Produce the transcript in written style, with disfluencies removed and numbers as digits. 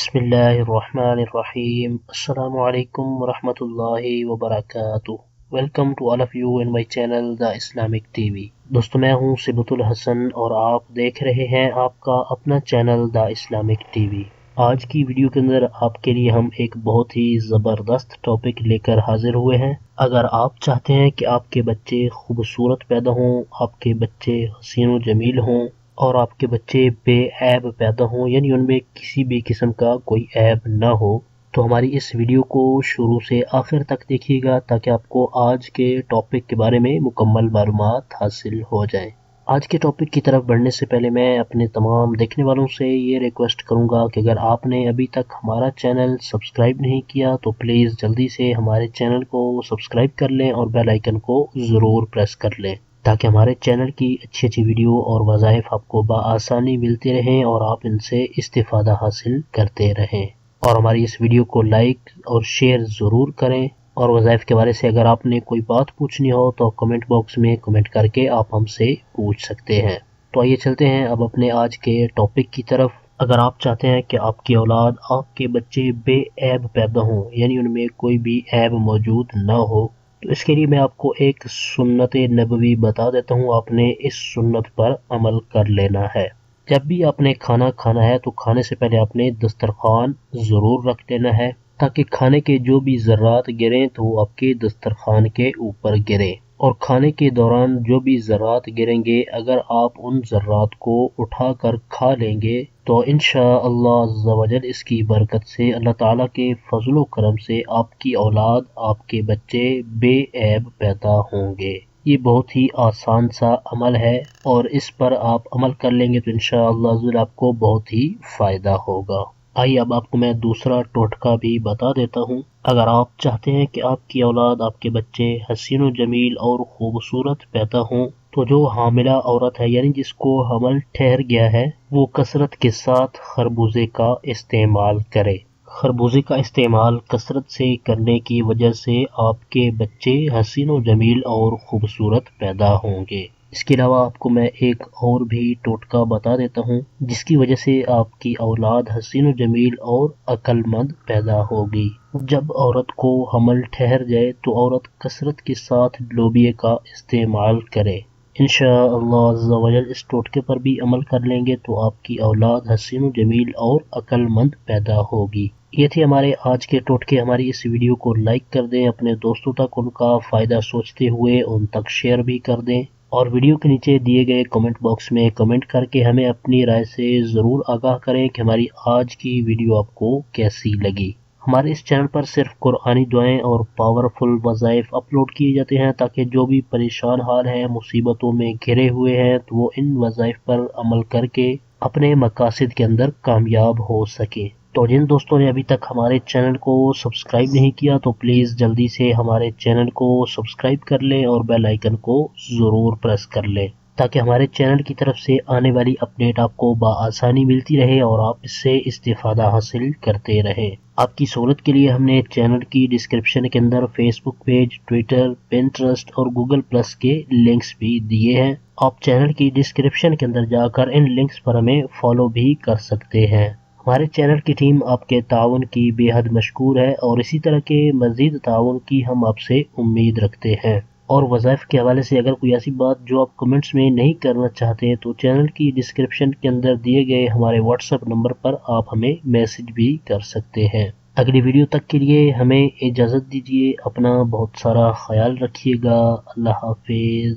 Bismillahirrahmanirrahim. Assalamu alaikum warahmatullahi wabarakatuh. Welcome to all of you in my channel The Islamic TV. दोस्तों मैं हूं सिबतुल हसन और आप देख रहे हैं आपका अपना चैनल The Islamic TV. आज की वीडियो के अंदर आपके लिए हम एक बहुत ही ज़बरदस्त टॉपिक लेकर हाजिर हुए हैं। अगर आप चाहते हैं कि आपके बच्चे खूबसूरत पैदा हों, आपके बच्चे हसीन व जमील हों और आपके बच्चे बेऐब पैदा हों, यानी उनमें किसी भी किस्म का कोई ऐब ना हो, तो हमारी इस वीडियो को शुरू से आखिर तक देखिएगा ताकि आपको आज के टॉपिक के बारे में मुकम्मल मालूमात हासिल हो जाए। आज के टॉपिक की तरफ बढ़ने से पहले मैं अपने तमाम देखने वालों से ये रिक्वेस्ट करूंगा कि अगर आपने अभी तक हमारा चैनल सब्सक्राइब नहीं किया तो प्लीज़ जल्दी से हमारे चैनल को सब्सक्राइब कर लें और बेल आइकन को ज़रूर प्रेस कर लें ताकि हमारे चैनल की अच्छी अच्छी वीडियो और वज़ाइफ आपको बआसानी मिलती रहें और आप इनसे इस्तिफ़ादा हासिल करते रहें। और हमारी इस वीडियो को लाइक और शेयर ज़रूर करें। और वज़ाइफ के बारे से अगर आपने कोई बात पूछनी हो तो कमेंट बॉक्स में कमेंट करके आप हमसे पूछ सकते हैं। तो आइए चलते हैं अब अपने आज के टॉपिक की तरफ। अगर आप चाहते हैं कि आपकी औलाद, आपके बच्चे बेऐब पैदा हों, यानी उनमें कोई भी ऐब मौजूद ना हो, तो इसके लिए मैं आपको एक सुन्नत नबवी बता देता हूँ। आपने इस सुन्नत पर अमल कर लेना है। जब भी आपने खाना खाना है तो खाने से पहले आपने दस्तरखान ज़रूर रख लेना है ताकि खाने के जो भी ज़र्रात गिरें तो वो आपके दस्तरखान के ऊपर गिरें। और खाने के दौरान जो भी ज़र्रात गिरेंगे, अगर आप उन ज़र्रात को उठा कर खा लेंगे तो इंशाअल्लाह अज़्ज़ा वजल इसकी बरकत से, अल्लाह ताला के फज़ल व करम से आपकी औलाद, आपके बच्चे बेऐब पैदा होंगे। ये बहुत ही आसान सा अमल है और इस पर आप अमल कर लेंगे तो इंशाअल्लाह अज़्ज़ा वजल आपको बहुत ही फ़ायदा होगा। आइए अब आपको मैं दूसरा टोटका भी बता देता हूँ। अगर आप चाहते हैं कि आपकी औलाद, आपके बच्चे हसीन व जमील और खूबसूरत पैदा हों, तो जो हामिला औरत है यानी जिसको हमल ठहर गया है, वो कसरत के साथ खरबूजे का इस्तेमाल करे। खरबूजे का इस्तेमाल कसरत से करने की वजह से आपके बच्चे हसीन व जमील और खूबसूरत पैदा होंगे। इसके अलावा आपको मैं एक और भी टोटका बता देता हूँ जिसकी वजह से आपकी औलाद हसीन व जमील और अक्लमंद पैदा होगी। जब औरत को हमल ठहर जाए तो औरत कसरत के साथ लोबिया का इस्तेमाल करे। इंशाअल्लाह अज़्ज़ा वजल इस टोटके पर भी अमल कर लेंगे तो आपकी औलाद हसीन व जमील और अक्लमंद पैदा होगी। ये थे हमारे आज के टोटके। हमारी इस वीडियो को लाइक कर दें, अपने दोस्तों तक उनका फ़ायदा सोचते हुए उन तक शेयर भी कर दें और वीडियो के नीचे दिए गए कमेंट बॉक्स में कमेंट करके हमें अपनी राय से ज़रूर आगाह करें कि हमारी आज की वीडियो आपको कैसी लगी। हमारे इस चैनल पर सिर्फ कुरानी दुआएं और पावरफुल वज़ाइफ अपलोड किए जाते हैं ताकि जो भी परेशान हाल हैं, मुसीबतों में घिरे हुए हैं, तो वो इन वज़ाइफ पर अमल करके अपने मकासद के अंदर कामयाब हो सकें। तो जिन दोस्तों ने अभी तक हमारे चैनल को सब्सक्राइब नहीं किया तो प्लीज़ जल्दी से हमारे चैनल को सब्सक्राइब कर लें और बेल आइकन को ज़रूर प्रेस कर लें ताकि हमारे चैनल की तरफ से आने वाली अपडेट आपको बआसानी मिलती रहे और आप इससे इस्तिफ़ादा हासिल करते रहें। आपकी सहूलत के लिए हमने चैनल की डिस्क्रिप्शन के अंदर फेसबुक पेज, ट्विटर, पिंटरेस्ट और गूगल प्लस के लिंक्स भी दिए हैं। आप चैनल की डिस्क्रिप्शन के अंदर जाकर इन लिंक्स पर हमें फॉलो भी कर सकते हैं। हमारे चैनल की टीम आपके ताउन की बेहद मशकूर है और इसी तरह के मज़ीद ताउन की हम आपसे उम्मीद रखते हैं। और वज़ाइफ के हवाले से अगर कोई ऐसी बात जो आप कमेंट्स में नहीं करना चाहते तो चैनल की डिस्क्रिप्शन के अंदर दिए गए हमारे व्हाट्सएप नंबर पर आप हमें मैसेज भी कर सकते हैं। अगली वीडियो तक के लिए हमें इजाज़त दीजिए। अपना बहुत सारा ख्याल रखिएगा। अल्लाह हाफिज़।